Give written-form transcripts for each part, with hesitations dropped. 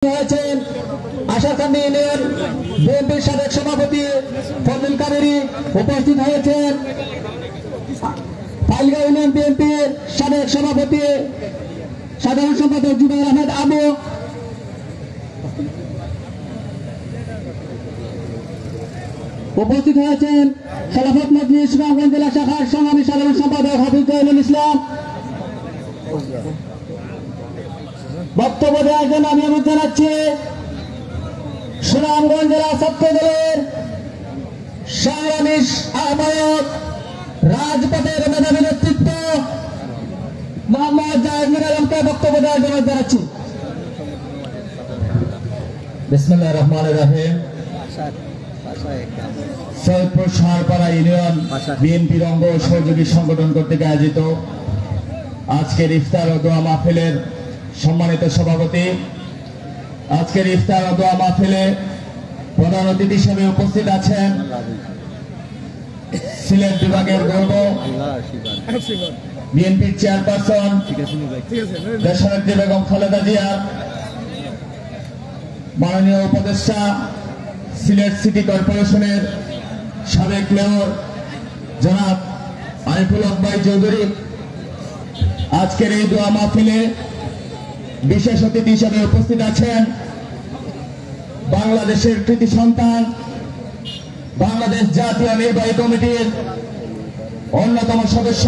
হয়েছেন আশাকান্দি ইউনিয়ন বিএনপির সাবেক সভাপতি ফজলুল কাদেরী উপস্থিত হয়েছেন ফাইলগাঁও ইউনিয়ন বিএনপির সাবেক সভাপতি সাধারণ সম্পাদক জুবাইর আহমেদ আবু উপস্থিত হয়েছেন খেলাফত মজলিস সুনামগঞ্জ জেলা শাখার সংগ্রামী সাধারণ সম্পাদক হাফিজ জহিরুল ইসলাম। বক্তব্য দেওয়ার জন্য আমি অনুরোধ জানাচ্ছি সুনামগঞ্জ জেলা ছাত্র দলের সংগ্রামী আহ্বায়ক রাজপথের মেধাবী নেতৃত্ব মোহাম্মদ জাহেদ মির আলমকে বক্তব্য দেওয়ার জন্য জানাচ্ছি। বিসমিল্লাহির রহমানির রহিম। সৈয়দপুর সারপাড়া ইউনিয়ন বিএনপির অঙ্গ সহযোগী সংগঠন কর্তৃক আয়োজিত আজকের ইফতার ও দোয়া মাহফিলের সম্মানিত সভাপতি, আজকের ইফতার ও দোয়া মাহফিলে প্রধান অতিথি হিসেবে উপস্থিত আছেন সিলেট বিভাগের গৌরব বিএনপির চেয়ারপারসন দেশনেত্রী বেগম খালেদা জিয়া, মাননীয় উপদেষ্টা সিলেট সিটি কর্পোরেশনের সাবেক মেয়র জনাব আরিফুল হক ভাই চৌধুরী, আজকের এই দোয়া মাহফিলে বিশেষ অতিথি হিসেবে উপস্থিত আছেন বাংলাদেশের কৃতি সন্তান, বাংলাদেশ জাতীয় নির্বাহী কমিটির অন্যতম সদস্য,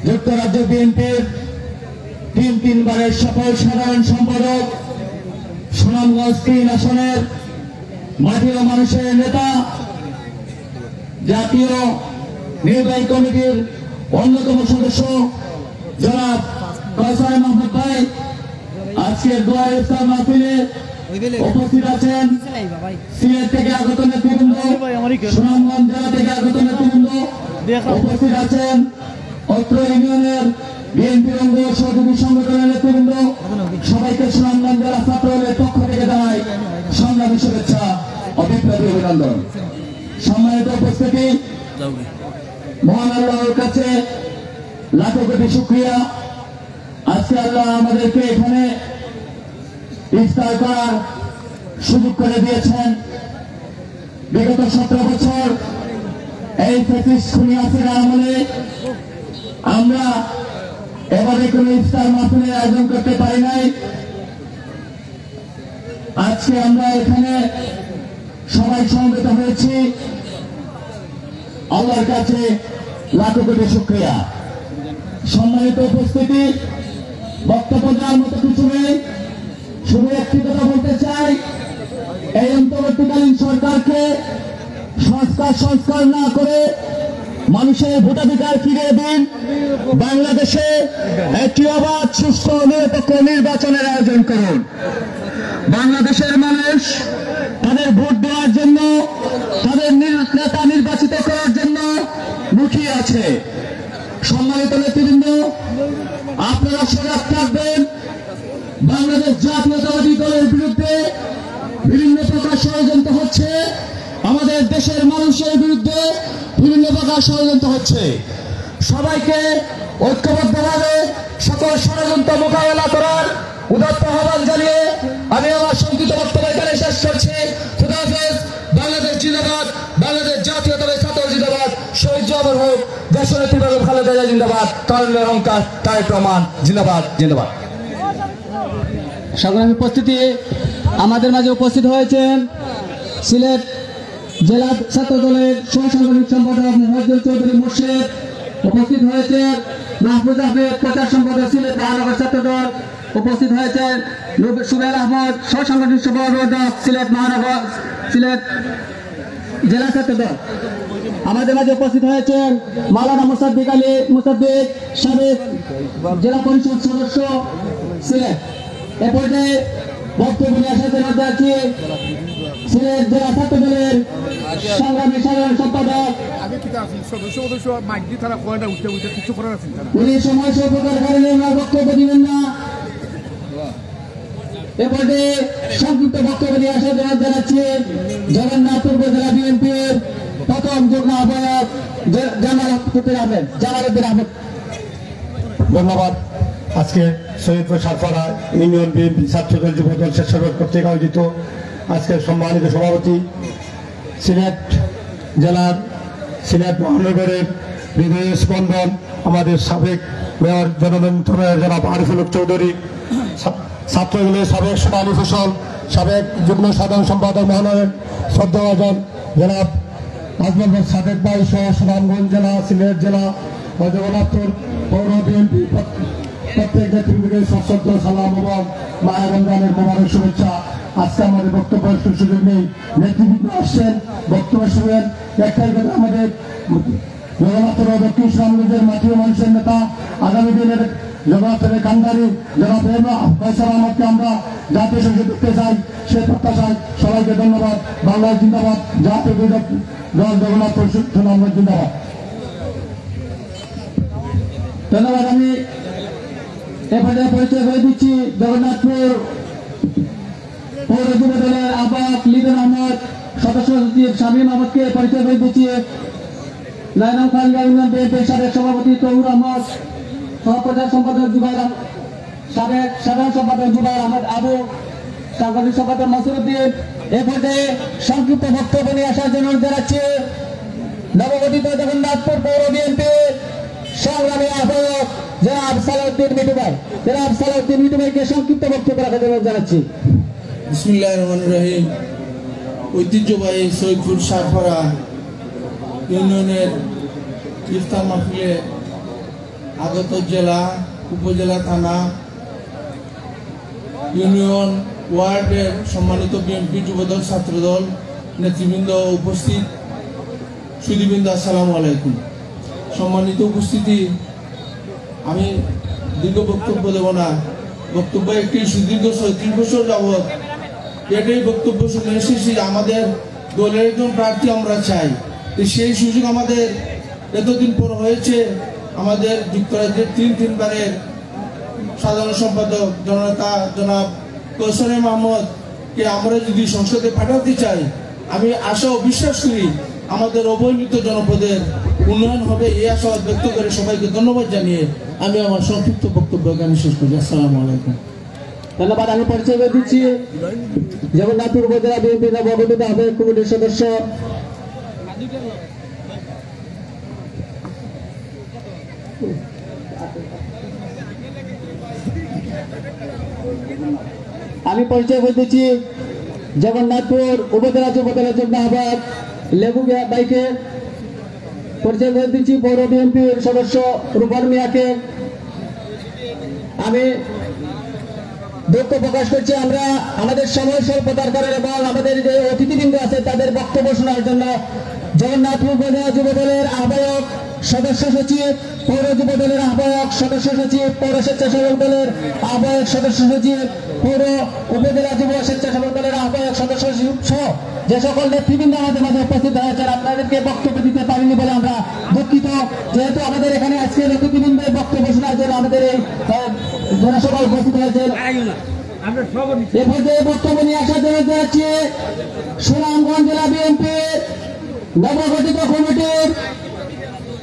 যুক্তরাজ্য বিএনপির তিনবারের সফল সাধারণ সম্পাদক, সুনামগঞ্জ ৩ আসনের মাটি ও মানুষের নেতা, জাতীয় নির্বাহী কমিটির অন্যতম সদস্য জনাব কায়সার মাহমুদ ভাই, আজকের দোয়া ইফতার মাহফিলে উপস্থিত আছেন সিলেট থেকে আগত নেতৃবৃন্দ, সুনামগঞ্জ জেলা থেকে আগত নেতৃবৃন্দ, উপস্থিত আছেন অত্র ইউনিয়নের বিএনপির অঙ্গ সহযোগী সংগঠনের নেতৃবৃন্দ। সবাইকে সুনামগঞ্জ জেলা ছাত্রদলের পক্ষ থেকে জানাই সংগ্রামী শুভেচ্ছা ও বিপ্লবী অভিনন্দন। সম্মানিত উপস্থিতি, মহান আল্লাহর কাছে লাখো কোটি শুকরিয়া, আজকে আল্লাহ আমাদেরকে এখানে ইফতার করার সুযোগ করে দিয়েছেন। বিগত 17 বছর এই ফ্যাসিস্ট খুনি হাসিনার আমলে আমরা এবারে কোন ইফতার মাহফিলের আয়োজন করতে পারি নাই। আজকে আমরা এখানে সবাই সমবেত হয়েছি, আল্লাহর কাছে লাখো কোটি শুকরিয়া। সম্মানিত উপস্থিতি, বক্তব্য দেওয়ার মতো কিছু নেই, শুধু একটি কথা বলতে চাই, এই অন্তর্বর্তীকালীন সরকারকে সংস্কার না করে মানুষের ভোটাধিকার ফিরিয়ে দিন। বাংলাদেশে একটি অবাধ সুস্থ নিরপেক্ষ নির্বাচনের আয়োজন করুন। বাংলাদেশের মানুষ তাদের ভোট দেওয়ার জন্য, তাদের নেতা নির্বাচিত করার জন্য মুখিয়ে আছে। সম্মানিত নেতৃবৃন্দ, আপনারা সজাগ থাকবেন। বাংলাদেশ জাতীয়তাবাদী দলের বিরুদ্ধে বিভিন্ন প্রকার ষড়যন্ত্র হচ্ছে, আমাদের দেশের মানুষের বিরুদ্ধে বিভিন্ন প্রকার ষড়যন্ত্র হচ্ছে। সবাইকে ঐক্যবদ্ধভাবে সকল ষড়যন্ত্র মোকাবেলা করার উদাত্ত আহ্বান জানিয়ে আমি আমার সংক্ষিপ্ত বক্তব্য এখানে শেষ করছি। খুদা হাফেজ। বাংলাদেশ জিন্দাবাদ, বাংলাদেশ জাতীয়তাবাদী ছাত্র জিন্দাবাদ, শহীদ জওয়ান হোক, দেশনেত্রী বেগম খালেদা জিয়া জিন্দাবাদ, তরুণের অহংকার তারেক রহমান জিন্দাবাদ জিন্দাবাদ। সংগ্রামী উপস্থিতি, আমাদের মাঝে উপস্থিত হয়েছেন সিলেট জেলা ছাত্র দলের সহসাংগঠনিক সম্পাদক মোহাম্মদ চৌধুরী মুর্শেদ, উপস্থিত হয়েছেন মাহফুজ আহমেদ প্রচার সম্পাদক সিলেট মহানগর ছাত্র দল, উপস্থিত হয়েছেন সুবেল আহমদ সহসাংগঠনিক সম্পাদক সিলেট জেলা ছাত্র দল। আমাদের মাঝে উপস্থিত হয়েছেন মাওলানা মুসাদ্দিক আলী মুসাদ্দিক, সাবেক জেলা পরিষদ সদস্য সিলেট। এ পর্যায়ে বক্তব্য নিয়ে আসার জন্য যাচ্ছি সিলেট জেলা ছাত্র দলের সংগ্রামী সাধারণ সম্পাদক, উনি সময় স্বল্পতার কারণে বক্তব্য দিবেন না। এ পর্যায়ে সংক্ষিপ্ত বক্তব্য নিয়ে আসার জন্য জানাচ্ছি জগন্নাথপুর উপজেলা বিএনপির প্রথম যুগ্ম আহ্বায়ক জামাল উদ্দিন আহমেদ। ধন্যবাদ। আজকে সৈয়দপুর সারপাড়া ইউনিয়ন বিএনপি ছাত্রদল যুবদল স্বেচ্ছাসেবক কর্তৃক আয়োজিত আজকের সম্মানিত সভাপতি সিলেট জেলার সিলেট মহানগরের হৃদয় স্পন্দন আমাদের সাবেক মেয়র জননেত্র জনাব আরিফুল হক চৌধুরী, ছাত্রদলের সাবেক সোনালী ফসল, সাবেক যুগ্ম সাধারণ সম্পাদক মহানগর শ্রদ্ধাভাজন জনাব আজমল সাদেক ভাই সহ সুনামগঞ্জ জেলা, সিলেট জেলা ও জগন্নাথপুর পৌর বিএনপি প্রত্যেক নেতৃবৃন্দকে সশ্রদ্ধ সালাম এবং মায়ের রমজানের মোবারক শুভেচ্ছা। আজকে আমাদের বক্তব্য সুযোগ নেই, নেতৃবৃন্দ আসছেন, বক্তব্য শুনবেন। একটাই কথা, আমাদের জগন্নাথপুর দক্ষিণ সুনামগঞ্জের মাটির মানুষের নেতা, আগামী দিনের জগন্নাথপুরের কান্ডারি জনাব ফয়সাল আহমদকে আমরা জাতীয় সংসদ দেখতে চাই। সে প্রত্যাশায় সবাইকে ধন্যবাদ। বাংলাদেশ জিন্দাবাদ, জাতীয় দল জগন্নাথপুর সুনামগঞ্জ জিন্দাবাদ। ধন্যবাদ। আমি এবারে পরিচয় করে দিচ্ছি জগন্নাথপুর পৌর যুব দলের আহ্বায়ক লিটন আহমদ, সদস্য সচিব শামীম আহমদকে পরিচয় করে দিচ্ছি। নাইনাম খান ইউনিয়ন বিএনপির সাবেক সভাপতি তহুর আহমদ, সহপ্রচার সম্পাদক জুবাইর, সাবেক সাধারণ সম্পাদক জুবাইর আহমদ আবু, সাংগঠনিক সম্পাদক মাসুরউদ্দিন। এ পর্যায়ে সংক্ষিপ্ত বক্তব্য নিয়ে আসার জন্য জানাচ্ছি নবগঠিত জগন্নাথপুর পৌর বিএনপির সংগ্রামী আহ্বায়ক জনাব সালাউদ্দিন মিটু ভাই। জনাব সালাউদ্দিন মিটু ভাইকে সংক্ষিপ্ত বক্তব্য রাখার জন্য জানাচ্ছি। বিসমিল্লাহির রহমানির রহিম। ঐতিহ্যবাহী সৈয়দপুর সারপাড়া ইউনিয়নের ইফতার মাহফিলে আগত জেলা, উপজেলা, থানা, ইউনিয়ন, ওয়ার্ডের সম্মানিত বিএনপি যুবদল ছাত্রদল নেতৃবৃন্দ, উপস্থিত সুধীবৃন্দ, আসসালামু আলাইকুম। সম্মানিত উপস্থিতি, আমি দীর্ঘ বক্তব্য দেব না। বক্তব্য একটি সুদীর্ঘ ৩৬ বছর যাবৎ এটাই বক্তব্য শুনে এসেছি, আমাদের দলের একজন প্রার্থী আমরা চাই। সেই সুযোগ আমাদের এতদিন পর হয়েছে। আমাদের যুক্তরাজ্যের তিনবারের সাধারণ সম্পাদক জননেতা জনাব কৌশল মাহমুদকে আমরা যদি সংসদে পাঠাতে চাই, আমি আশা ও বিশ্বাস করি আমাদের অবহেলিত জনপদের উন্নয়ন হবে, এই আশা ব্যক্ত করে সবাইকে ধন্যবাদ জানিয়ে আমি আমার সংক্ষিপ্ত বক্তব্য এখানে শেষ করি। আসসালামু আলাইকুম। ধন্যবাদ। আমি পরিচয় করে দিচ্ছি জগন্নাথপুর উপজেলা বিএনপি নবগঠিত আহ্বায়ক কমিটির সদস্য জগন্নাথপুর উপজেলা যুবদলের জন্য আহ্বায়ক লেবু ভাইকে। পরিচয় করে দিচ্ছি পৌর বিএনপির সদস্য রূপন মিয়াকে। আমি দুঃখ প্রকাশ করছি, আমরা আমাদের সময় স্বল্পতার কারণে এবং আমাদের যে অতিথিবৃন্দ আছে তাদের বক্তব্য শোনার জন্য জগন্নাথপুর উপজেলা যুবদলের আহ্বায়ক, সদস্য সচিব, পৌর যুব দলের আহ্বায়ক, সদস্য সচিব, পৌর স্বেচ্ছাসেবক দলের আহ্বায়ক, সদস্য সচিব, পৌর উপজেলা যুব স্বেচ্ছাসেবক দলের আহ্বায়ক, সদস্য সচিব সহ যে সকল নেতৃবৃন্দ আমাদের মাঝে উপস্থিত হয়েছেন, আপনাদেরকে বক্তব্য দিতে পারিনি বলে আমরা দুঃখিত। যেহেতু আমাদের এখানে আজকে নেতৃবৃন্দের বক্তব্য শোনার জন্য আমাদের এই জনসভা উপস্থিত হয়েছেন, এ পর্যায়ে বক্তব্য নিয়ে আসার জন্য যাচ্ছি সুনামগঞ্জ জেলা বিএনপির নবগঠিত কমিটির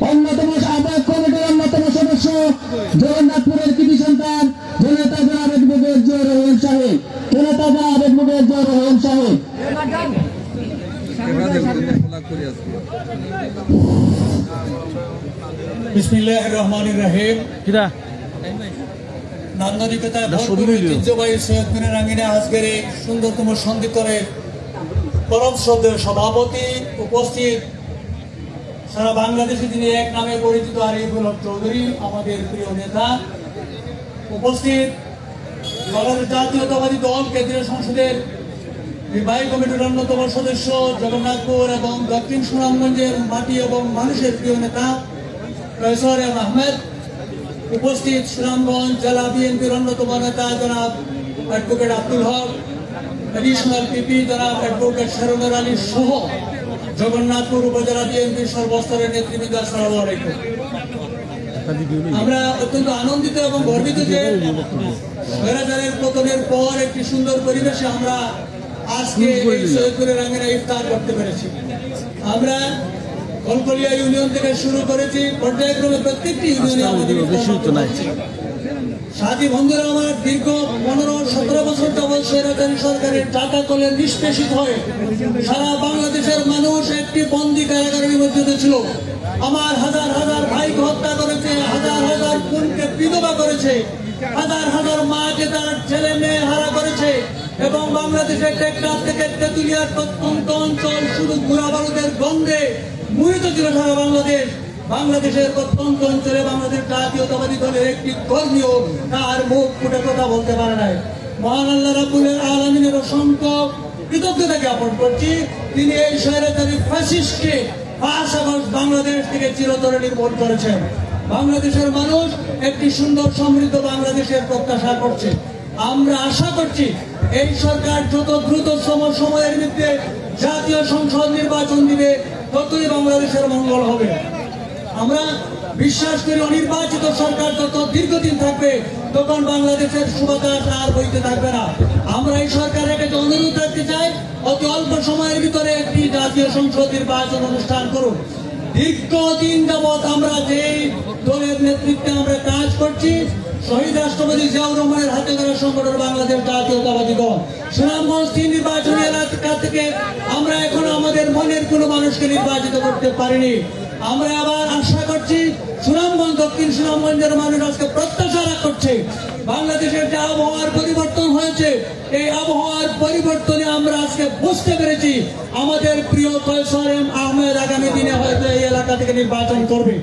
অন্যতম আহ্বায়ক কমিটির অন্যতম সদস্য জগন্নাথপুরের কৃতি সন্তান জনতা জনাব এডভোকেট জিয়াউর রহমান সাহেব। জনতা জনাব এডভোকেট জিয়াউর রহমান সাহেব। বিসমিল্লাহির রহমানির রহিম। নান্দনিকতায় ভরপুর ঐতিহ্যবাহী সৈয়দপুরের আঙিনে আজকের এই সুন্দরতম সন্ধিকরের পরম শ্রদ্ধেয় সভাপতি, উপস্থিত সারা বাংলাদেশে যিনি এক নামে পরিচিত আরিফুল হক চৌধুরী, আমাদের প্রিয় নেতা, উপস্থিত বাংলাদেশ জাতীয়তাবাদী দল কেন্দ্রীয় সংসদের নির্বাহী কমিটির অন্যতম সদস্য, জগন্নাথপুর এবং দক্ষিণ সুনামগঞ্জের মাটি এবং মানুষের প্রিয় নেতা ফয়সাল আহমেদ, উপস্থিত সুনামগঞ্জ জেলা বিএনপির অন্যতম নেতা জনাব অ্যাডভোকেট আব্দুল হক, এডিশনাল পিপি জনাব অ্যাডভোকেট শাহরুনার আলী সহ জগন্নাথপুর উপজেলা বিএনপির সর্বস্তরের নেতৃবৃন্দ, আসসালামু আলাইকুম। আমরা অত্যন্ত আনন্দিত এবং গর্বিত যে স্বৈরাচারের পতনের পর একটি সুন্দর পরিবেশে আমরা আজকে সৈয়দপুরের আঙিনায় ইফতার করতে পেরেছি। আমরা কলকলিয়া ইউনিয়ন থেকে শুরু করেছি, পর্যায়ক্রমে প্রত্যেকটি ইউনিয়নে আমাদের সাথী বন্ধুরা আমার, দীর্ঘ 15-17 বছর যাবৎ স্বৈরাচারী সরকারের টাকা কলে নিষ্পেষিত হয়ে সারা বাংলাদেশের মানুষ একটি বন্দি কারাগারের নিবন্ধিত ছিল। আমার হাজার হাজার ভাইকে হত্যা করেছে, হাজার হাজার বোনকে বিধবা করেছে, হাজার হাজার মাকে তার ছেলে মেয়ে হারা করেছে এবং বাংলাদেশের টেকনাফ থেকে তেঁতুলিয়ার প্রত্যন্ত অঞ্চল শুধু গুড়া বারুদের গন্ধে মুহিত ছিল সারা বাংলাদেশ। বাংলাদেশের প্রত্যন্ত অঞ্চলে বাংলাদেশ জাতীয়তাবাদী দলের একটি কর্মীও তার মুখ ফুটে কথা বলতে পারে নাই। মহান আল্লাহ রাব্বুল আলামিনের অসংখ্য কৃতজ্ঞতা জ্ঞাপন করছি, তিনি এই স্বৈরাচারী ফ্যাসিস্টকে 5 আগস্ট বাংলাদেশ থেকে চিরতরে নির্মূল করেছেন। বাংলাদেশের মানুষ একটি সুন্দর সমৃদ্ধ বাংলাদেশের প্রত্যাশা করছে। আমরা আশা করছি এই সরকার যত দ্রুত সময়ের মধ্যে জাতীয় সংসদ নির্বাচন দিবে, ততই বাংলাদেশের মঙ্গল হবে। আমরা বিশ্বাস করি অনির্বাচিত সরকার যত দীর্ঘদিন থাকবে, তখন বাংলাদেশের সুবাতাস আর বইতে থাকবে না। আমরা এই সরকারের কাছে অনুরোধ রাখতে চাই, অতি অল্প সময়ের ভিতরে একটি জাতীয় সংসদ নির্বাচন অনুষ্ঠান করুন। দীর্ঘদিন যাবৎ আমরা যে দলের নেতৃত্বে আমরা কাজ করছি, শহীদ রাষ্ট্রপতি জিয়াউর রহমানের হাতে ধরে সংগঠন বাংলাদেশ জাতীয়তাবাদী দল, সুনামগঞ্জ 3 নির্বাচনী এলাকা থেকে আমরা এখনো আমাদের মনের কোনো মানুষকে নির্বাচিত করতে পারিনি। আমরা আবার আশা করছি সুনামগঞ্জ, দক্ষিণ সুনামগঞ্জের মানুষ আজকে প্রত্যাশা করছে, বাংলাদেশের যে আবহাওয়ার পরিবর্তন হয়েছে, এই আবহাওয়ার পরিবর্তনে আমরা আজকে বুঝতে পেরেছি আমাদের প্রিয় কয়সর এম আহমেদ আগামী দিনে হয়তো এই এলাকা থেকে নির্বাচন করবে।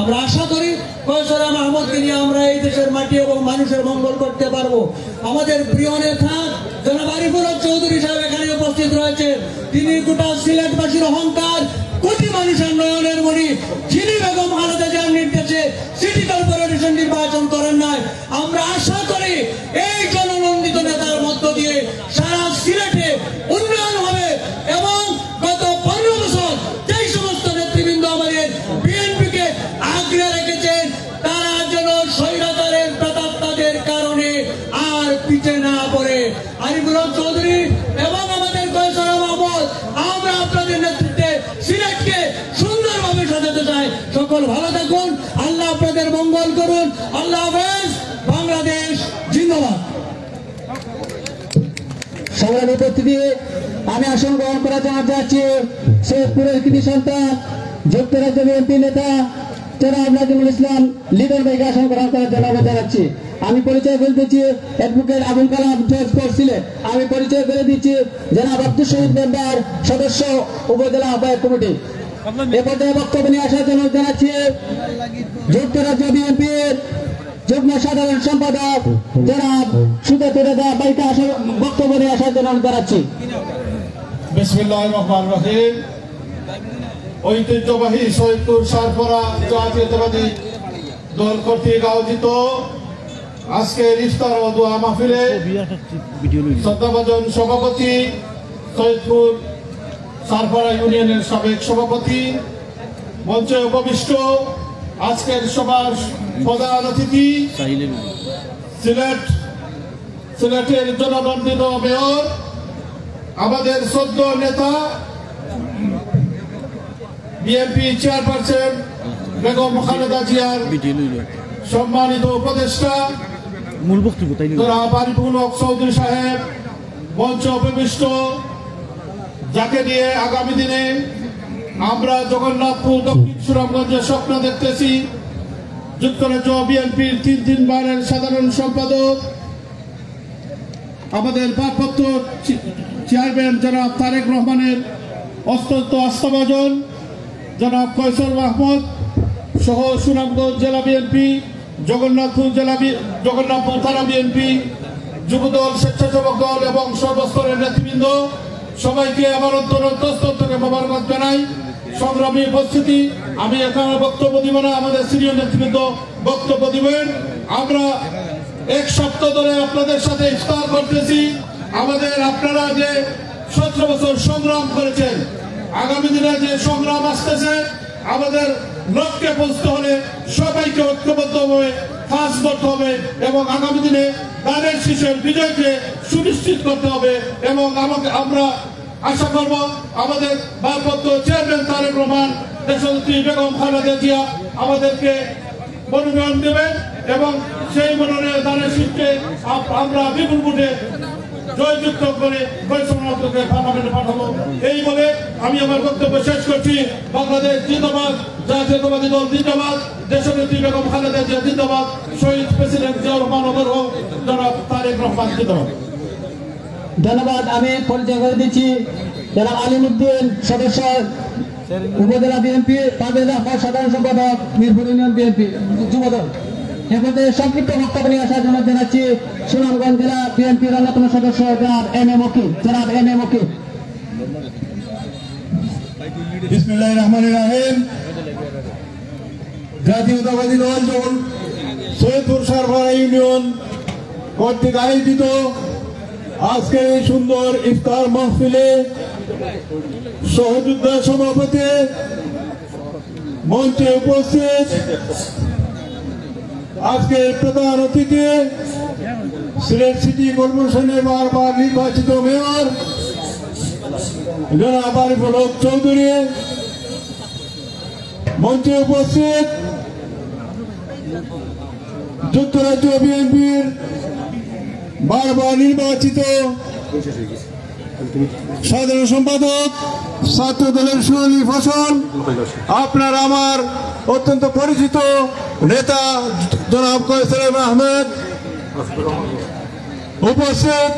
আমরা আশা করি কয়সর এম আহমেদকে নিয়ে আমরা এই দেশের মাটি এবং মানুষের মঙ্গল করতে পারবো। আমাদের প্রিয় নেতা জনাব আরিফুল হক চৌধুরী সাহেব এখানে উপস্থিত রয়েছে, তিনি গোটা সিলেটবাসীর অহংকার, কোটি মানুষের নয়নের মণি, যিনি বেগম খালেদা জিয়ার নির্দেশে সিটি কর্পোরেশন নির্বাচন করেন নাই। আমরা আশা করি এই জননন্দিত নেতার মধ্য দিয়ে সারা সিলেটে উন্নয়ন হবে এবং গত 15 বছর যেই সমস্ত নেতৃবৃন্দ আমাদের বিএনপিকে আগ্রহে রেখেছেন, তারা যেন স্বৈরাচারের প্রেতাত্মাদের কারণে আর পিছে না পড়ে। আরিফুল হক চৌধুরী এবং আমাদের কয়সর মাহমুদ, আমরা আপনাদের নেতৃত্বে সিলেটকে সুন্দরভাবে সাজাতে চাই। সকল ভালো থাকুন, আল্লাহ আপনাদের মঙ্গল করুন। আল্লাহ হাফেজ। বাংলাদেশ জিন্দাবাদ। সবার উপস্থিতি আমি আসন গ্রহণ করার জন্য যাচ্ছি শেরপুরের কৃতি সন্তান যুক্তরাজ্য বিএনপি নেতা জনাব নাজিমুল ইসলাম লিডার ভাইকে আসন গ্রহণ করার জন্য জানাচ্ছি। আমি পরিচয় করে দিচ্ছি অ্যাডভোকেট আবুল কালাম জজ কোর্ট সিলেট। আমি পরিচয় করে দিচ্ছি জনাব আব্দুল শহীদ মেম্বার, সদস্য উপজেলা আহ্বায়ক কমিটি। এ পর্যায়ে বক্তব্য নিয়ে আসার জন্য জানাচ্ছি যুক্তরাজ্য বিএনপির যুগ্ম সাধারণ সম্পাদক জনাব সুজাত রেজা ভাইকে বক্তব্য নিয়ে আসার জন্য জানাচ্ছি। বিসমিল্লাহির রহমানির রহিম। ঐতিহ্যবাহী সৈয়দপুর সারফরা জাতীয়তাবাদী দল কর্তৃক আয়োজিত আজকের ইফতার ও দোয়া মাহফিলে শ্রদ্ধাভাজন সভাপতি, সৈয়দপুর সারফরা ইউনিয়নের সাবেক সভাপতি, মঞ্চে উপবিষ্ট আজকের সভার প্রধান অতিথি সিলেটের জননন্দিত মেয়র, আমাদের শ্রদ্ধ নেতা বিএনপি চেয়ারপারসন বেগম খালেদা জিয়ার সম্মানিত উপদেষ্টা জনাব আরিফুল হক চৌধুরী সাহেব, মঞ্চ উপবিষ্ট, যাকে নিয়ে আগামী দিনে আমরা জগন্নাথপুর দক্ষিণ সুনামগঞ্জের স্বপ্ন দেখতেছি, যুক্তরাজ্য বিএনপির 3 বারের সাধারণ সম্পাদক, আমাদের ভারপ্রাপ্ত চেয়ারম্যান জনাব তারেক রহমানের অত্যন্ত আস্থাভাজন জনাব কয়সর মাহমুদ সহ সুনামগঞ্জ জেলা বিএনপি, জগন্নাথপুর থানা বিএনপি, যুবদল, স্বেচ্ছাসেবক দল এবং সর্বস্তরের নেতৃবৃন্দ, সবাইকে আমার অন্তরে মোবারকবাদ জানাই। সংগ্রামী উপস্থিতি, আমি এখানে বক্তব্য দিব না, আমাদের সিনিয়র নেতৃবৃন্দ বক্তব্য দিবেন। আমরা 1 সপ্তাহ ধরে আপনাদের সাথে ইফতার করতেছি। আপনারা যে 17 বছর সংগ্রাম করেছেন, আগামী দিনে যে সংগ্রাম আসতেছে, আমাদের লক্ষ্যে পৌঁছতে হলে সবাইকে ঐক্যবদ্ধ হয়ে কাজ করতে হবে এবং আগামী দিনে ধানের শীষের বিজয়কে সুনিশ্চিত করতে হবে। এবং আমরা আশা করব আমাদের ভারপ্রাপ্ত চেয়ারম্যান তারেক রহমান, দেশনেত্রী বেগম খালেদা জিয়া আমাদেরকে মনোনয়ন দেবেন এবং সেই মনোনয়নের শীর্ষে আমরা বিপুল ভোটে জয়যুক্ত করে পরিচালনাকে পার্লামেন্টে পাঠাবো। এই বলে আমি আমার বক্তব্য শেষ করছি। বাংলাদেশ জিন্দাবাদ, জাতীয়তাবাদী দল জিন্দাবাদ, দেশনেত্রী বেগম খালেদা জিয়া জিন্দাবাদ, শহীদ প্রেসিডেন্ট জিয়াউর রহমান অমর জনাব তারেক রহমান জিন্দাবাদ। ধন্যবাদ। আমি পরিচয় করে দিচ্ছি জনাব আলিমউদ্দিন, সদস্য উপজেলা বিএনপি, পারভেজ আহমদ সাধারণ সম্পাদক, মিরপুর ইউনিয়ন বিএনপি যুবদল। এরপরে সংক্ষিপ্ত বক্তব্য নিয়ে আসার জন্য জানাচ্ছি সুনামগঞ্জ জেলা বিএনপির অন্যতম সদস্য জনাব এম এ মকিল। বিসমিল্লাহির রহমানির রহিম। জাতীয়তাবাদী দল সৈয়দপুর সারফারা ইউনিয়ন কর্তৃক আয়োজিত আজকের এই সুন্দর ইফতার মাহফিলে সহযোদ্ধা সভাপতি, মঞ্চে উপস্থিত আজকের প্রধান অতিথি, সিলেট সিটি কর্পোরেশনের বারবার নির্বাচিত মেয়র জনাব আরিফুল হক চৌধুরী, মঞ্চে উপস্থিত যুক্তরাজ্য বিএনপির বারবার নির্বাচিত সাধারণ সম্পাদক ছাত্র দলের সুরলি ফসল, আপনার আমার অত্যন্ত পরিচিত নেতা জনাব কয়সার আহমেদ, উপস্থিত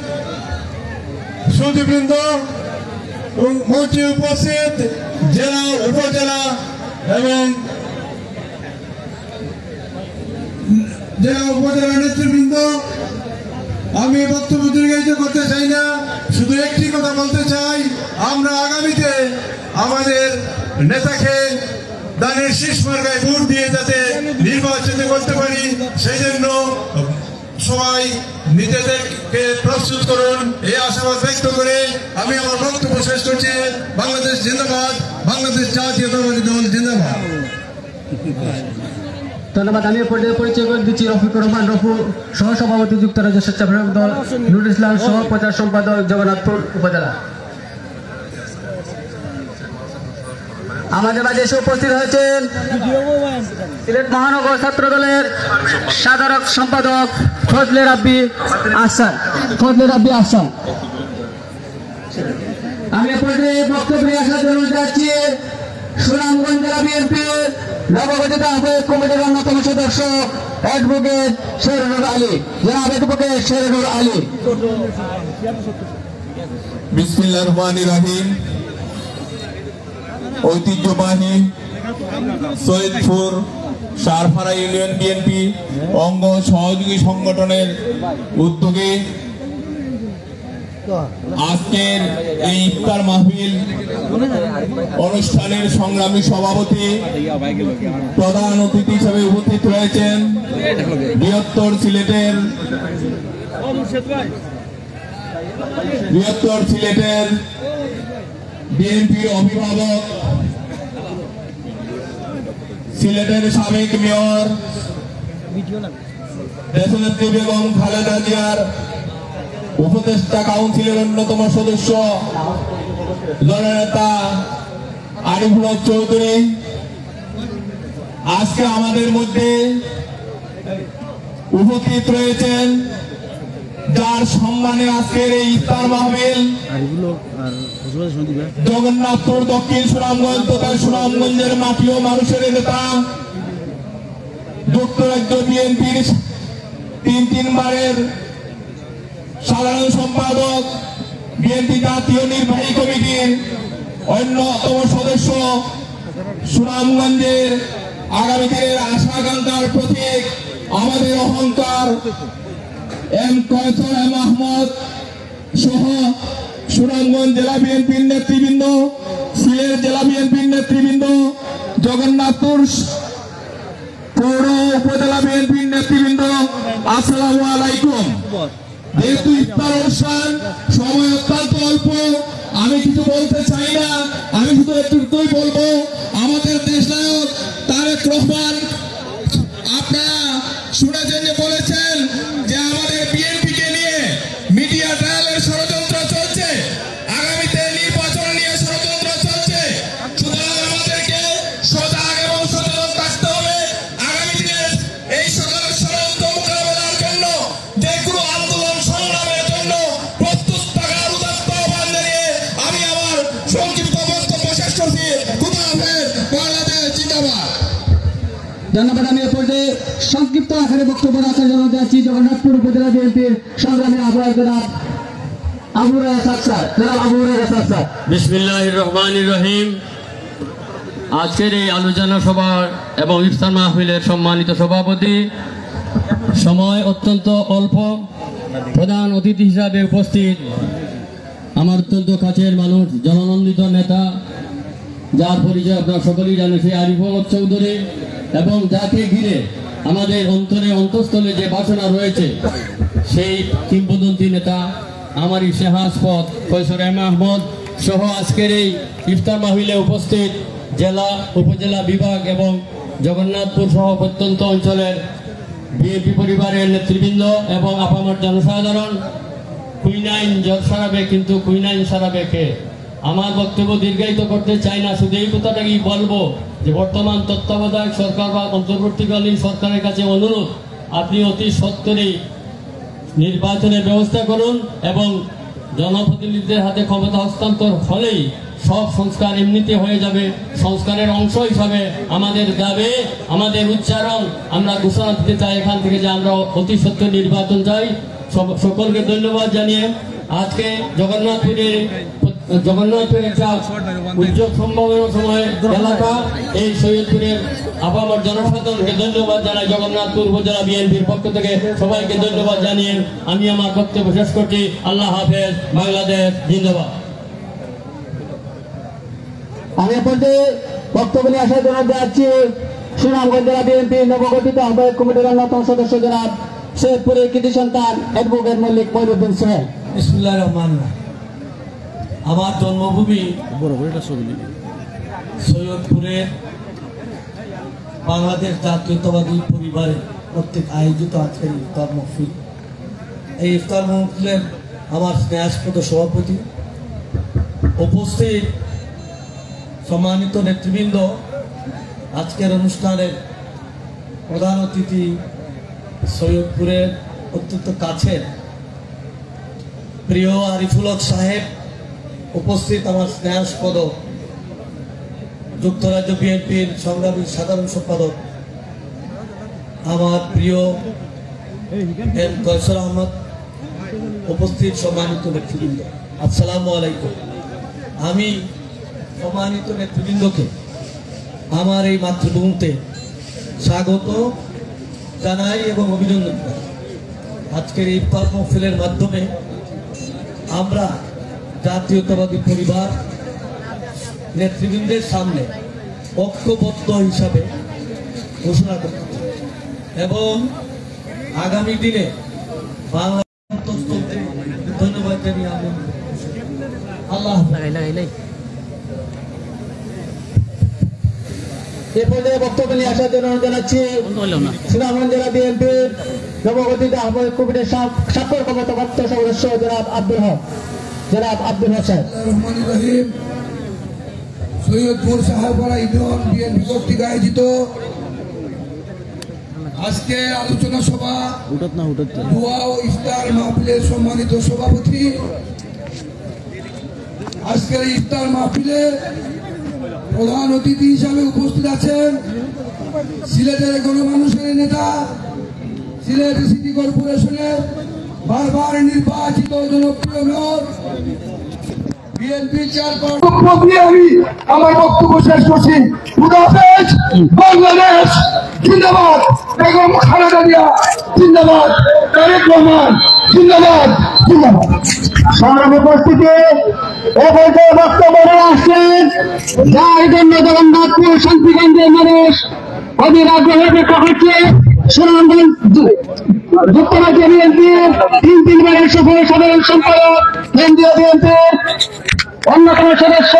সুধীবৃন্দ, মঞ্চে উপস্থিত জেলা, উপজেলা এবং উপজেলা নেতৃবৃন্দ, আমি বক্তব্য দীর্ঘায়িত করতে চাই না, শুধু একটি কথা বলতে চাই, আমরা আগামীতে আমাদের নেতাকে দানের শীষ মার্কায় ভোট দিয়ে যাতে নির্বাচিত করতে পারি, সেই জন্য সবাই নিজেদেরকে প্রস্তুত করুন, এই আশাবাদ ব্যক্ত করে আমি আমার বক্তব্য শেষ করছি। বাংলাদেশ জিন্দাবাদ, বাংলাদেশ জাতীয়তাবাদী দল জিন্দাবাদ। ধন্যবাদ। আমি পরিচয় করে দিচ্ছি রফিকুর রহমান রফু, সহসভাপতি যুক্তরাজ্য স্বেচ্ছাসেবক দল, নুরুল ইসলাম সহ প্রচার সম্পাদক, জগন্নাথপুর উপজেলা। আমাদের মাঝে এসে উপস্থিত হয়েছেন সিলেট মহানগর ছাত্র দলের সাধারণ সম্পাদক ফজলে রাব্বি আহসান। আমি পর্যায়ে বক্তব্য নিয়ে আসার জন্য যাচ্ছি সুনামগঞ্জ জেলা বিএনপির নবগঠিত আহ্বায়ক কমিটির অন্যতম সদস্য অ্যাডভোকেট শেরনুর আলী, জনাব অ্যাডভোকেট শেরনুর আলী। বিসমিল্লাহির রহমানির রহিম। ঐতিহ্যবাহী সৈয়দপুর সারফারা ইউনিয়ন বিএনপি অঙ্গ সহযোগী সংগঠনের উদ্যোগে আজকের এই ইফতার মাহফিল অনুষ্ঠানের সংগ্রামী সভাপতি, প্রধান অতিথি হিসেবে উপস্থিত রয়েছেন বৃহত্তর সিলেটের বিএনপির অভিভাবক, সিলেটের সাবেক মেয়র দেশনেত্রী বেগম খালেদা জিয়ার উপদেষ্টা কাউন্সিলের অন্যতম সদস্য জননেতা আরিফুল হক চৌধুরী, আজকে আমাদের মধ্যে উপস্থিত রয়েছেন, যার সম্মানে আজকের এই ইফতার মাহফিল জগন্নাথপুর দক্ষিণ সুনামগঞ্জ তথা সুনামগঞ্জের মাটি ও মানুষের নেতা, যুক্তরাজ্য বিএনপির তিনবারের সাধারণ সম্পাদক, বিএনপি জাতীয় নির্বাহী কমিটির অন্যতম সদস্য, সুনামগঞ্জের আগামী দিনের আশা আকাঙ্ক্ষার প্রতীক, আমাদের অহংকার এম কয়সার আহমদ সহ সুনামগঞ্জ জেলা বিএনপির নেতৃবৃন্দ, সিলেট জেলা বিএনপির নেতৃবৃন্দ, জগন্নাথপুর পৌর উপজেলা বিএনপির নেতৃবৃন্দ, আসসালামু আলাইকুম। যেহেতু ইফতার অনুষ্ঠান সময় অত্যন্ত অল্প, আমি কিছু বলতে চাই না, আমি শুধু একটুই বলবো, আমাদের দেশ নায়ক তারেক রহমান আপনারা শুনেছেন যে বলেছেন যে আমাদের বিএনপিকে নিয়ে মিডিয়া ট্রায়ালের ষড়যন্ত্র চলছে, আগামীতে নির্বাচন নিয়ে ষড়যন্ত্র চলছে, সুতরাং আমাদেরকে সজাগ এবং সচেতন থাকতে হবে। আগামী দিনে জিন্দাবাদ। ধন্যবাদ। আমি এ পর্যায়ে সংক্ষিপ্ত আকারে বক্তব্য রাখার জন্য যাচ্ছি জগন্নাথপুর উপজেলা বিএনপির সংগ্রামী আহ্বায়ক জনাব আবু রায়হান স্যার। জনাব আবু রায়হান স্যার। বিসমিল্লাহির রহমানির রহিম। আজকের এই আলোচনা সভা এবং ইফতার মাহফিলের সম্মানিত সভাপতি, সময় অত্যন্ত অল্প, প্রধান অতিথি হিসাবে উপস্থিত আমার অত্যন্ত কাছের মানুষ, জননন্দিত নেতা, যার পরিচয় আপনারা সকলেই জানেন, সেই আরিফুল হক চৌধুরী, এবং যাকে ঘিরে আমাদের অন্তরে অন্তঃস্থলে যে বাসনা রয়েছে সেই কিংবদন্তি নেতা আমারই শেহাসপদ ফয়সর আহমদ সহ আজকের এই ইফতার মাহফিলে উপস্থিত জেলা, উপজেলা, বিভাগ এবং জগন্নাথপুর সহ প্রত্যন্ত অঞ্চলের বিএনপি পরিবারের নেতৃবৃন্দ এবং আপামর জনসাধারণ। কুইনাইন সারাবে, কিন্তু কুইনাইন সারাবে কে? আমার বক্তব্য দীর্ঘায়িত করতে চাই না, শুধু এই কথাটাই বলবো যে বর্তমান তত্ত্বাবধায়ক সরকার বা অন্তর্বর্তীকালীন সরকারের কাছে অনুরোধ, আপনি অতি সত্বরেই নির্বাচনের ব্যবস্থা করুন এবং জনপ্রতিনিধিদের হাতে ক্ষমতা হস্তান্তর হলেই সব সংস্কার এমনিতে হয়ে যাবে। সংস্কারের অংশ হিসাবে আমাদের দাবি, আমাদের উচ্চারণ আমরা ঘোষণা দিতে চাই এখান থেকে যে আমরা অতি সত্য নির্বাচন চাই। সকলকে ধন্যবাদ জানিয়ে আজকে জগন্নাথপুরের একটা উজ্জ্বল সম্ভাবনার সময় এলাকা, এই সৈয়দপুরের আপামর জনসাধারণকে ধন্যবাদ জানাই। জগন্নাথপুর উপজেলা বিএনপির পক্ষ থেকে সবাইকে ধন্যবাদ জানিয়ে আমি আমার বক্তব্য শেষ করছি। আল্লাহ হাফেজ, বাংলাদেশ জিন্দাবাদ। আমি এ পর্যায়ে বক্তব্য নিয়ে আসার জন্য যাচ্ছি সুনামগঞ্জ জেলা বিএনপি নবগঠিত আহ্বায়ক কমিটির অন্যতম সদস্য জনাব সৈয়দপুরের কৃতি সন্তান অ্যাডভোকেট মল্লিক মঈনুদ্দিন সোহেল। বিসমিল্লাহির রহমানির রহিম। আমার জন্মভূমি সৈয়দপুরের বাংলাদেশ জাতীয়তাবাদী পরিবারের কর্তৃক আয়োজিত আজকের ইফতার মাহফিল। এই ইফতার মাহফিলের আমার স্নেহাস্পদ সভাপতি, উপস্থিত সম্মানিত নেতৃবৃন্দ, আজকের অনুষ্ঠানের প্রধান অতিথি সৈয়দপুরের অত্যন্ত কাছের প্রিয় আরিফুল হক সাহেব, উপস্থিত আমার স্নেহাস্পদ যুক্তরাজ্য বিএনপির সংগ্রামী সাধারণ সম্পাদক আমার প্রিয় এম ফয়সর আহমদ, উপস্থিত সম্মানিত নেতৃবৃন্দ, আসসালামু আলাইকুম। আমি সম্মানিত নেতৃবৃন্দকে আমার এই মাতৃভূমিতে স্বাগত জানাই এবং অভিনন্দন জানাই। আজকের এই ইফতার মাহফিলের মাধ্যমে আমরা জাতীয়তাবাদী পরিবার নেতৃবৃন্দের সামনে ঐক্যবদ্ধ হিসাবে ঘোষণা করতে চাই এবং আগামী দিনে বাংলা ধন্যবাদ জানিয়ে আমি আল্লাহ এ পর্যায়ে বক্তব্য নিয়ে আসার জন্য জানাচ্ছি সুনামগঞ্জ জেলা বিএনপির নবগঠিত আহ্বায়ক কমিটির স্বাক্ষর ক্ষমতাপ্রাপ্ত সদস্য জনাব আব্দুল হক সাহেব। সৈয়দপুর সাহাপাড়া ইউনিয়ন বিএনপি কর্তৃক আয়োজিত আজকে আলোচনা সভা দোয়া ও ইফতার মাহফিলের সম্মানিত সভাপতি, আজকের ইফতার মাহফিলে প্রধান অতিথি হিসাবে উপস্থিত আছেন সিলেটের গণমানুষের নেতা, সিলেট সিটি কর্পোরেশনের বারবার নির্বাচিত জনপ্রিয় মেয়র, বিএনপি চেয়ারপারসন। আমি আমার বক্তব্য শেষ করছি। বাংলাদেশ জিন্দাবাদ, বেগম খালেদা জিয়া জিন্দাবাদ, তারেক রহমান জিন্দাবাদ জিন্দাবাদ। সংগ্রামী উপস্থিতি এ পর্যায়ে বক্তব্য নিয়ে আসছেন যার জন্য জগন্নাথপুর শান্তিগঞ্জের মানুষ অধীর আগ্রহে অপেক্ষা করছে। সুনামগঞ্জ যুক্তরাজ্য বিএনপির তিনবারের সফল সাধারণ সম্পাদক, কেন্দ্রীয় বিএনপির অন্যতম সদস্য,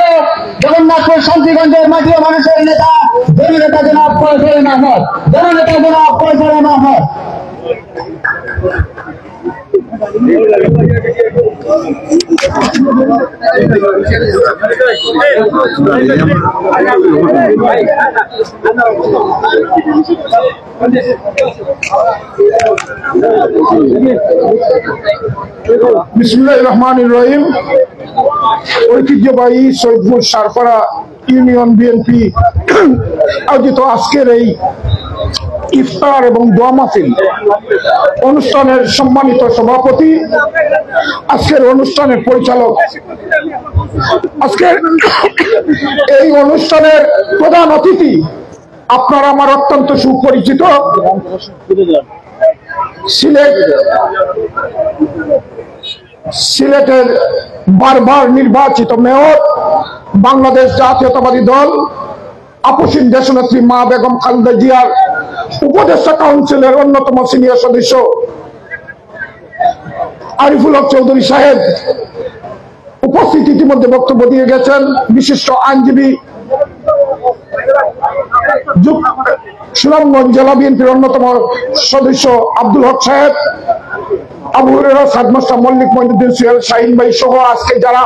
জগন্নাথপুর শান্তিগঞ্জের মাটি ও মানুষের নেতা, জননেতা জনাব ফয়সর আহমদ। বিসমিল্লাহির রহমানির রহিম। ঐতিহ্যবাহী সৈয়দপুর সারপাড়া ইউনিয়ন বিএনপি আয়োজিত আজকের এই ইফতার এবং দোয়া মাহফিল অনুষ্ঠানের সম্মানিত সভাপতি, আজকের অনুষ্ঠানের পরিচালক, আজকের এই অনুষ্ঠানের প্রধান অতিথি আপনারা আমার অত্যন্ত সুপরিচিত সিলেটের বারবার নির্বাচিত মেয়র, বাংলাদেশ জাতীয়তাবাদী দল আপসীন দেশনেত্রী মা বেগম খালেদা জিয়ার উপদেষ্টা কাউন্সিলের অন্যতম সিনিয়র সদস্য আরিফুল হক চৌধুরী সাহেব উপস্থিত ইতিমধ্যে বক্তব্য দিয়ে গেছেন। বিশিষ্ট আইনজীবী, সুনামগঞ্জ জেলা বিএনপির অন্যতম সদস্য আব্দুল হক সাহেব, আবু হুরায়রা, সাদমাস্টার মল্লিক, মঈনুদ্দিন, সুহেল, শাহিন ভাই সহ আজকে যারা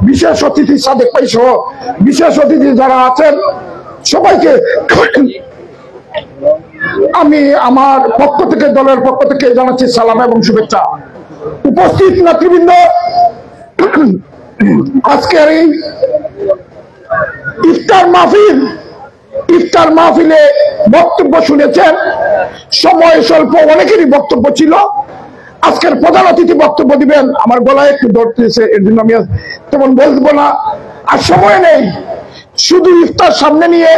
বিশেষ অতিথি, সাদেক ভাই সহ বিশেষ অতিথি যারা আছেন, সবাইকে আমি আমার পক্ষ থেকে, দলের পক্ষ থেকে জানাচ্ছি সালাম এবং শুভেচ্ছা। উপস্থিত নেতৃবৃন্দ, আজকের এই ইফতার মাহফিলে বক্তব্য শুনেছেন। সময় স্বল্প, অনেকেরই বক্তব্য ছিল। আজকের প্রধান অতিথি বক্তব্য দিবেন, আমার গলায় একটু ধরতেছে, এর জন্য আমি তেমন বলবো না, আর সময় নেই। শুধু ইফতার সামনে নিয়ে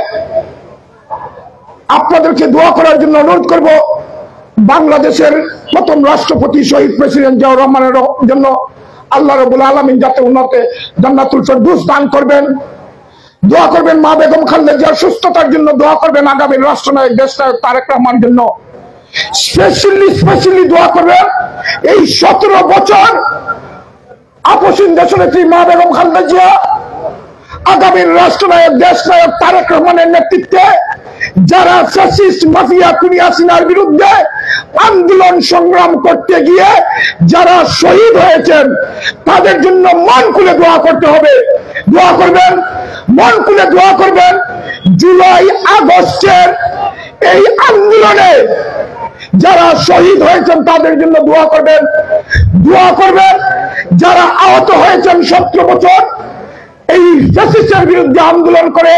আপনাদেরকে দোয়া করার জন্য অনুরোধ করব। বাংলাদেশের প্রথম রাষ্ট্রপতি শহীদ প্রেসিডেন্ট জিয়াউর রহমানের জন্য আল্লাহ রাব্বুল আলামিন যাতে উনাকে জান্নাতুল ফেরদৌস দান করবেন, দোয়া করবেন। মা বেগম খালেদা জিয়ার সুস্থতার জন্য দোয়া করবেন। আগামী রাষ্ট্রনায়ক দেশনায়ক তারেক রহমান জন্য স্পেশালি দোয়া করবেন। এই 17 বছর আপসীন দেশনেত্রী মা বেগম খালেদা জিয়া আগামী রাষ্ট্রনায়ক দেশনায়ক তারেক রহমানের নেতৃত্বে যারা ফ্যাসিস্ট মাফিয়া খুনি হাসিনার বিরুদ্ধে আন্দোলন সংগ্রাম করতে গিয়ে যারা শহীদ হয়েছেন, তাদের জন্য মন খুলে দোয়া করতে হবে। দোয়া করবেন, মন খুলে দোয়া করবেন। জুলাই আগস্টের এই আন্দোলনে যারা শহীদ হয়েছেন তাদের জন্য দোয়া করবেন। দোয়া করবেন যারা আহত হয়েছেন 17 বছর এই ফ্যাসিস্টের বিরুদ্ধে আন্দোলন করে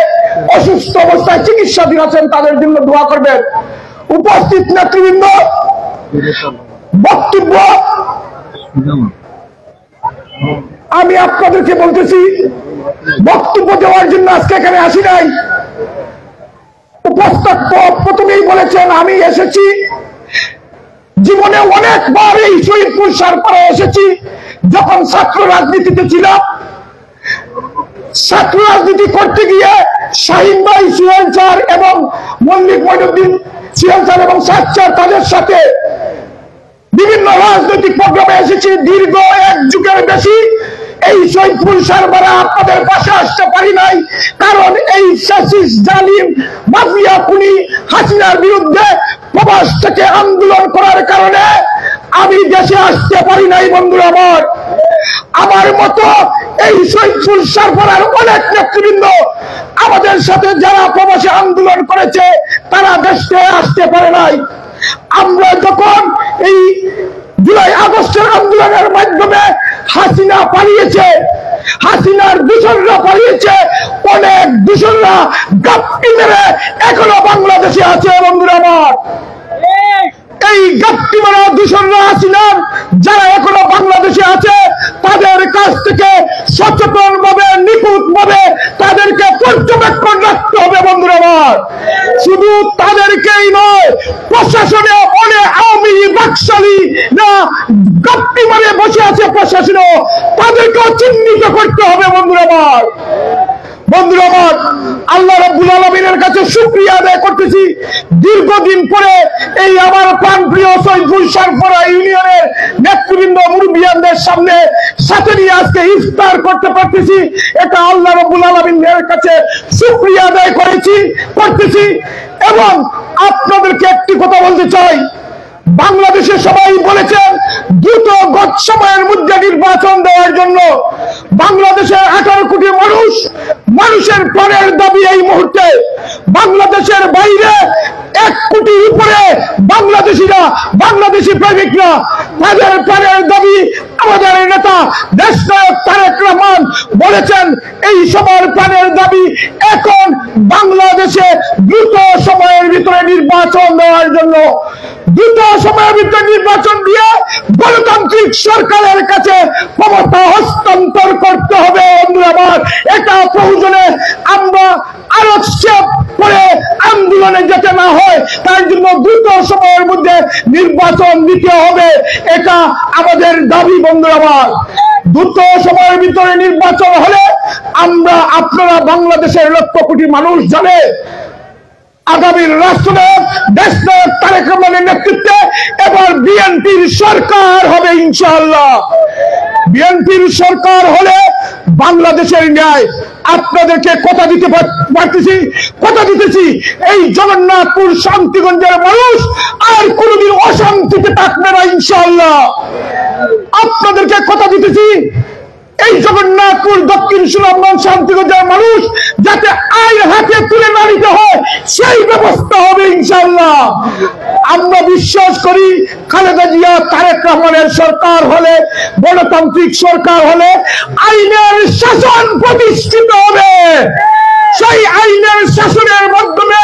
অসুস্থ অবস্থায় চিকিৎসাধীন আছেন, তাদের জন্য দোয়া করবেন। উপস্থিত নেতৃবৃন্দ, বক্তব্য আমি আপনাদেরকে বলতেছি, বক্তব্য দেওয়ার জন্য আজকে এখানে আসি নাই। উপস্থাপক প্রথমেই বলেছেন আমি এসেছি, জীবনে অনেকবার এই শহীদপুর সারপাড়ায় এসেছি। যখন ছাত্র রাজনীতিতে ছিলাম, ছাত্র রাজনীতি করতে গিয়ে শাহিন ভাই, সুহেল স্যার এবং মল্লিক, মঈনুদ্দিন, সুহেল স্যার এবং সাদ স্যার তাদের সাথে বিভিন্ন রাজনৈতিক প্রোগ্রামে এসেছি। দীর্ঘ 1 যুগের বেশি এই শহীদপুর সারপাড়া আপনাদের পাশে আসতে পারি নাই, কারণ এই ফ্যাসিস্ট জালিম মাফিয়া খুনি হাসিনার বিরুদ্ধে প্রবাস থেকে আন্দোলন করার কারণে আমি দেশে আসতে পারি নাই। বন্ধুরা আমার মতো এই শহীদপুর সারপাড়ার অনেক নেতৃবৃন্দ আমাদের সাথে যারা প্রবাসে আন্দোলন করেছে তারা দেশে আসতে পারে নাই। আমরা যখন এই জুলাই আগস্টের আন্দোলনের মাধ্যমে হাসিনা পালিয়েছে, হাসিনার দূষণরা পালিয়েছে, অনেক দূষণরা গাপ্পি মেরে এখনো বাংলাদেশে আছে। বন্ধুরা আমার, এই গাপ্পি মারা দূষণরা হাসিনার যারা এখনো বাংলাদেশে আছে তাদের কাছ থেকে সচেতন ভাবে, নিখুঁত ভাবে তাদেরকে পর্যবেক্ষণ রাখতে হবে। বন্ধুরা আমার, শুধু তাদেরকেই নয়, প্রশাসনে অনেক আওয়ামী বাকশালী না গাপ্পি মারে বসে আছে প্রশাসনও, তাদেরকেও চিহ্নিত করতে হবে। বন্ধুরা আমার, আল্লাহ রাব্বুল আলামিনের কাছে শুকরিয়া আদায় করতেছি, দীর্ঘদিন পরে এই আমার প্রাণপ্রিয় শহীদপুর সারপাড়া ইউনিয়নের নেতৃবৃন্দ মুরব্বিয়ানদের সাথে নিয়ে আজকে ইফতার করতে পারতেছি। এটা আল্লাহ রাব্বুল আলামিনের কাছে শুকরিয়া আদায় করতেছি। এবং আপনাদেরকে একটি কথা বলতে চাই, বাংলাদেশে সবাই বলেছেন দ্রুত সময়ের মধ্যে নির্বাচন দেওয়ার জন্য। বাংলাদেশের 18 কোটি মানুষের প্রাণের দাবি এই মুহূর্তে। বাংলাদেশের বাইরে 1 কোটির উপরে বাংলাদেশিরা, বাংলাদেশি প্রেমিকরা, তাদের প্রাণের দাবি আমাদের নেতা দেশনায়ক তারেক রহমান বলে বলেছেন এই সবার প্রাণের দাবি এখন বাংলাদেশে দ্রুত সময়ের ভিতরে নির্বাচন দেওয়ার জন্য, দ্রুত সময়ের ভিতরে নির্বাচন দিয়ে গণতান্ত্রিক সরকারের কাছে ক্ষমতা হস্তান্তর করতে হবে। বন্ধুরা, এটা প্রয়োজনে আমরা আরো স্টেপ করে আন্দোলনে যেতে না হয় তার জন্য দ্রুত সময়ের মধ্যে নির্বাচন দিতে হবে, এটা আমাদের দাবি। বন্ধুরা, দ্রুত সময়ের ভিতরে নির্বাচন হলে আপনারা বাংলাদেশের লক্ষ কোটি মানুষ জানে আগামীর রাষ্ট্রনায়ক দেশনায়ক তারেক রহমানের নেতৃত্বে এবার বিএনপির সরকার হবে ইনশাআল্লাহ। বিএনপির সরকার হলে বাংলাদেশের ন্যায় আপনাদেরকে কথা দিতেছি এই জগন্নাথপুর শান্তিগঞ্জের মানুষ আর কোনদিন অশান্তিতে থাকবে না ইনশাআল্লাহ। আপনাদেরকে কথা দিতেছি এই জগন্নাথপুর দক্ষিণ সুনামগঞ্জ শান্তিগঞ্জের মানুষ যাতে আইন হাতে তুলে না নিতে হয় সেই ব্যবস্থা হবে ইনশাআল্লাহ। আমরা বিশ্বাস করি খালেদা জিয়া তারেক রহমানের সরকার হলে, গণতান্ত্রিক সরকার হলে আইনের শাসন প্রতিষ্ঠিত হবে। সেই আইনের শাসনের মাধ্যমে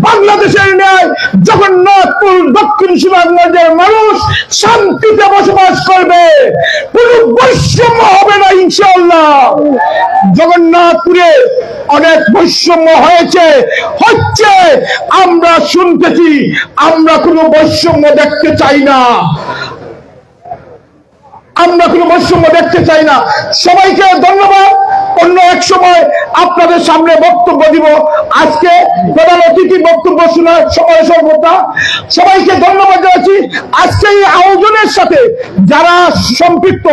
বাংলাদেশের ন্যায় জগন্নাথপুর দক্ষিণ সুনামগঞ্জের মানুষ শান্তিতে বসবাস করবে, কোন বৈষম্য হবে না ইনশাআল্লাহ। জগন্নাথপুরে অনেক বৈষম্য হচ্ছে আমরা শুনতেছি, আমরা কোনো বৈষম্য দেখতে চাই না, আমরা কোনো বৈষম্য দেখতে চাই না। সবাইকে ধন্যবাদ। অন্য এক সময় আপনাদের সামনে বক্তব্য দিব। আজকে প্রধান অতিথি বক্তব্য শোনার সময় সর্বদা সবাইকে ধন্যবাদ জানাচ্ছি। আজকে এই আয়োজনের সাথে যারা সম্পৃক্ত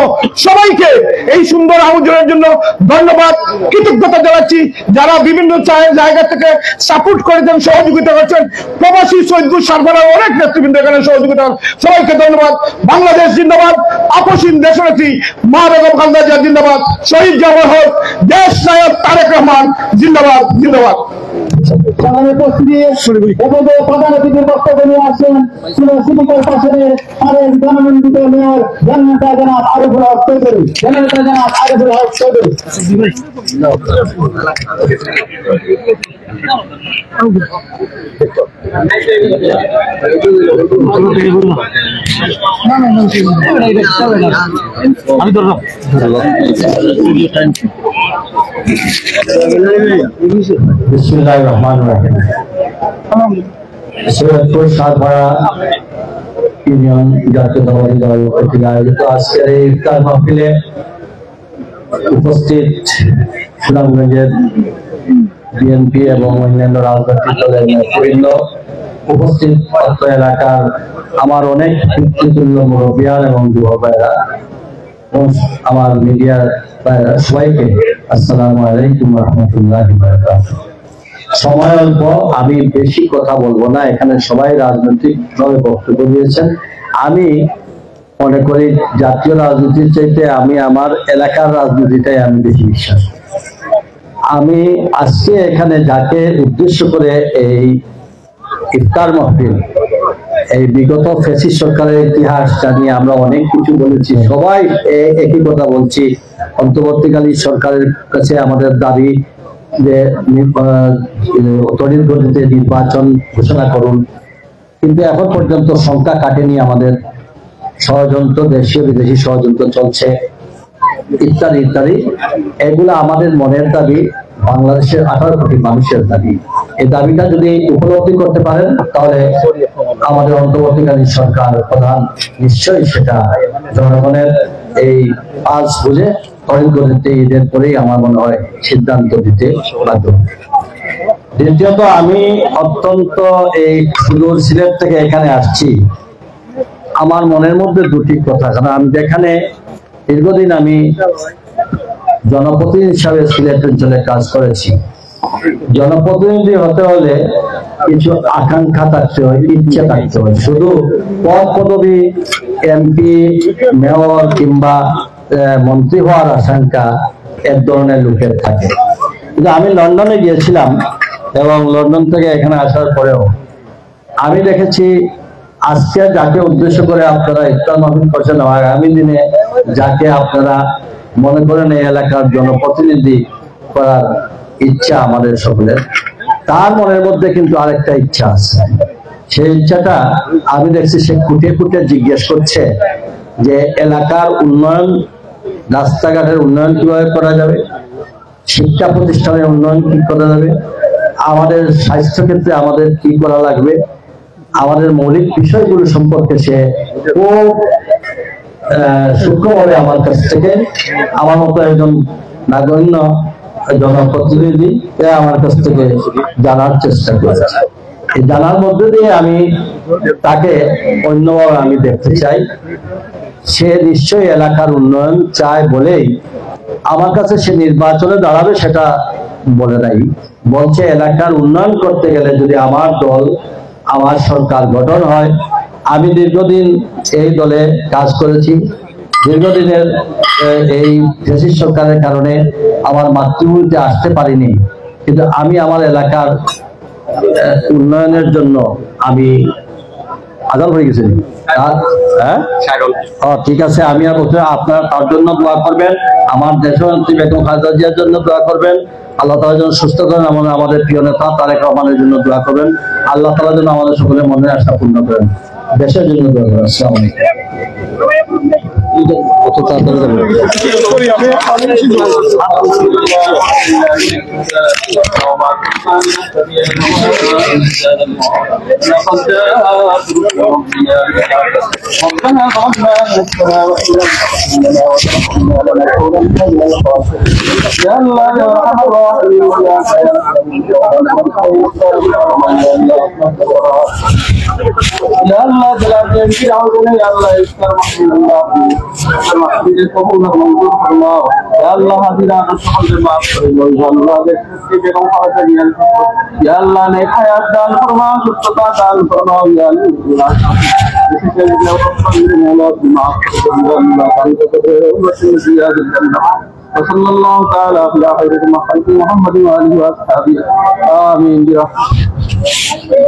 সবাইকে এই সুন্দর আয়োজনের জন্য ধন্যবাদ, কৃতজ্ঞতা জানাচ্ছি। যারা বিভিন্ন জায়গা থেকে সাপোর্ট করেছেন, সহযোগিতা করছেন, প্রবাসী সৈয়দপুর সারফারার অনেক নেতৃবৃন্দ এখানে সহযোগিতা, সবাইকে ধন্যবাদ। বাংলাদেশ জিন্দাবাদ, আপসীন দেশনেত্রী মা বেগম খালেদা জিয়া জিন্দাবাদ, শহীদ জামাল হক, দেশ নায়ক তারেক রহমান জিন্দাবাদ জিন্দাবাদ। প্রধান অতিথির বক্তব্য নিয়ে আসছেন সিটি কর্পোরেশনের সাবেক জনমন্ডিত মেয়র জননেতা জনাব আরিফুল হক চৌধুরী। বিসমিল্লাহির রহমানির রহিম। সৈয়দপুর সাতপাড়া ইউনিয়ন জাতীয়তাবাদী দল কর্তৃক আয়োজিত আজকের এই ইফতার মাহফিলে উপস্থিত সুনামগঞ্জের বিএনপি এবং অন্যান্য রাজনৈতিক দলের নেতৃবৃন্দ, উপস্থিত অত্র এলাকার আমার অনেক পিতৃতুল্য মুরব্বিয়ান এবং যুবক ভাইরা এবং আমার মিডিয়ার ভাইরা, সবাইকে আসসালামু আলাইকুম ওয়া রাহমাতুল্লাহি ওয়া বারাকাতুহু। সময় অল্প, আমি বেশি কথা বলবো না। এখানে সবাই রাজনৈতিক দলে বক্তব্য দিয়েছেন। আমি মনে করি জাতীয় রাজনীতির চাইতে আমি আমার এলাকার রাজনীতিটাই আমি বেশি বিশ্বাস। আমি আজকে এখানে যাকে উদ্দেশ্য করে এই ইফতার মাহফিল, এই বিগত ফ্যাসিস্ট সরকারের ইতিহাস জানিয়ে আমরা অনেক কিছু বলেছি, সবাই একই কথা বলছি। অন্তর্বর্তীকালীন সরকারের কাছে আমাদের দাবি যে তড়িৎ গতিতে নির্বাচন ঘোষণা করুন, কিন্তু এখন পর্যন্ত সংখ্যা কাটেনি। আমাদের ষড়যন্ত্র, দেশীয় বিদেশি ষড়যন্ত্র চলছে, ইত্যাদি ইত্যাদি। এগুলা আমাদের মনের দাবি, বাংলাদেশের 18 কোটি মানুষের দাবি। এই দাবিটা যদি উপলব্ধি করতে পারেন তাহলে আমাদের অন্তর্বর্তীকালীন সরকার প্রধান নিশ্চয়ই সেটা জনগণের এই আজ বুঝে তড়িৎ গতিতে ঈদের পরেই আমার মনে হয় সিদ্ধান্ত দিতে বাধ্য। দ্বিতীয়ত, আমি অত্যন্ত এই সুদূর সিলেট থেকে এখানে আসছি, আমার মনের মধ্যে দুটি কথা। কারণ আমি যেখানে দীর্ঘদিন আমি জনপ্রতিনিধি হিসাবে সিলেট অঞ্চলে কাজ করেছি, জনপ্রতিনিধি হতে হলে কিছু আকাঙ্ক্ষা থাকতে হয়, ইচ্ছা থাকতে হয়। শুধু পদ পদবি, এমপি, মেয়র কিংবা মন্ত্রী হওয়ার আশঙ্কা এক ধরনের লোকের থাকে। কিন্তু আমি লন্ডনে গিয়েছিলাম এবং লন্ডন থেকে এখানে আসার পরেও আমি দেখেছি আজকে যাকে উদ্দেশ্য করে আপনারা ইফতার মাহফিল করছেন, আগামী দিনে যাকে আপনারা মনে করেন এই এলাকার জনপ্রতিনিধি করার ইচ্ছা আমাদের সকলের। তার মনের মধ্যে কিন্তু আরেকটা ইচ্ছা আছে। সেই ইচ্ছাটা আমি দেখছি সে খুঁটিয়ে খুঁটিয়ে জিজ্ঞেস করছে যে এলাকার উন্নয়ন, রাস্তাঘাটের উন্নয়ন কিভাবে করা যাবে, শিক্ষা প্রতিষ্ঠানের উন্নয়ন কি করা যাবে, আমাদের স্বাস্থ্য ক্ষেত্রে আমাদের কি করা লাগবে, আমাদের মৌলিক বিষয়গুলো সম্পর্কে সে খুব সূক্ষ্মভাবে আমার কাছ থেকে, আমার মতো একজন নাগণ্য জনপ্রতিনিধি আমার কাছ থেকে জানার চেষ্টা করেছে। এই জানার মধ্যে দিয়ে আমি তাকে অন্যভাবে আমি দেখতে চাই। সে নিশ্চয়ই এলাকার উন্নয়ন চায় বলেই আমার কাছে সে নির্বাচনে দাঁড়াবে সেটা বলে নাই, বলছে এলাকার উন্নয়ন করতে গেলে যদি আমার দল, আমার সরকার গঠন হয়, আমি দীর্ঘদিন এই দলে কাজ করেছি, দীর্ঘদিনের এই ফ্যাসিস্ট সরকারের কারণে আমার মাতৃভূমিতে আসতে পারিনি, কিন্তু আমি আমার এলাকার উন্নয়নের জন্য আমি আজান হয়ে গেছি। ঠিক আছে, আমি আর আপনারা তার জন্য দোয়া করবেন, আমার দেশনেত্রী বেগম খালেদা জিয়ার জন্য দোয়া করবেন, আল্লাহ তাআলা যেন সুস্থ করেন, আমাদের প্রিয় নেতা তারেক রহমানের জন্য দোয়া করবেন, আল্লাহ তাআলা যেন আমাদের সকলের মনের আশা পূর্ণ করেন, দেশের জন্য দোয়া করেন। আসসালামু আলাইকুম। কত তাড়াতাড়ি وصلى الله تعالى على خير خلق محمد وآله وأصحابه آمين برحمته.